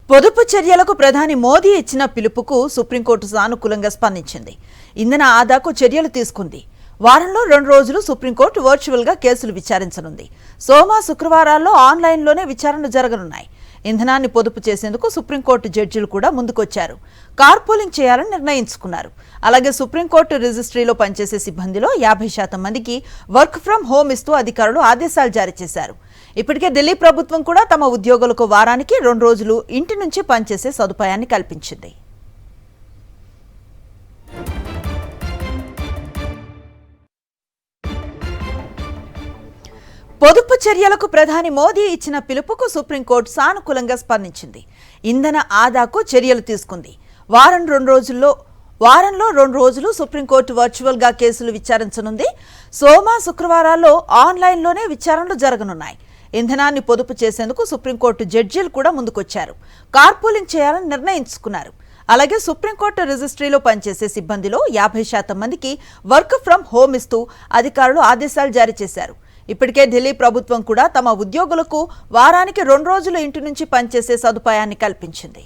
పొదుపు చర్యలకు ప్రధాని మోదీ ఇచ్చిన పిలుపుకు సుప్రీంకోర్టు సానుకూలంగా స్పందించింది. ఇంధన ఆదాకు చర్యలు తీసుకుంది. వారంలో 2 రోజులు సుప్రీంకోర్టు వర్చువల్ గా కేసులు విచారించనుంది. సోమ, శుక్రవారాల్లో ఆన్లైన్లోనే విచారణలు జరగనున్నాయి. ఇంధనాన్ని పొదుపు చేసేందుకు సుప్రీంకోర్టు జడ్జిలు కూడా ముందుకొచ్చారు. కార్పూలింగ్ చేయాలని నిర్ణయించుకున్నారు. అలాగే సుప్రీంకోర్టు రిజిస్ట్రీలో పనిచేసే సిబ్బందిలో 50% మందికి వర్క్ ఫ్రం హోమ్ ఇస్తూ అధికారులు ఆదేశాలు జారీ చేశారు. ఇప్పటికే ఢిల్లీ ప్రభుత్వం కూడా తమ ఉద్యోగులకు వారానికి 2 రోజులు ఇంటి నుంచి పనిచేసే సదుపాయాన్ని కల్పించింది. పొదుపు చర్యలకు ప్రధాని మోదీ ఇచ్చిన పిలుపుకు సుప్రీంకోర్టు సానుకూలంగా స్పందించింది. ఇంధన ఆదాకు చర్యలు తీసుకుంది. వారంలో 2 రోజులు సుప్రీంకోర్టు వర్చువల్ గా కేసులు విచారించనుంది. సోమ, శుక్రవారాల్లో ఆన్లైన్లోనే విచారణలు జరగనున్నాయి. ఇంధనాన్ని పొదుపు చేసేందుకు సుప్రీంకోర్టు జడ్జీలు కూడా ముందుకొచ్చారు. కార్పూలింగ్ చేయాలని నిర్ణయించుకున్నారు. అలాగే సుప్రీంకోర్టు రిజిస్ట్రీలో పనిచేసే సిబ్బందిలో 50% మందికి వర్క్ ఫ్రం హోమ్ ఇస్తూ అధికారులు ఆదేశాలు జారీ చేశారు. ఇప్పటికే ఢిల్లీ ప్రభుత్వం కూడా తమ ఉద్యోగులకు వారానికి 2 రోజులు ఇంటి నుంచి పనిచేసే సదుపాయాన్ని కల్పించింది.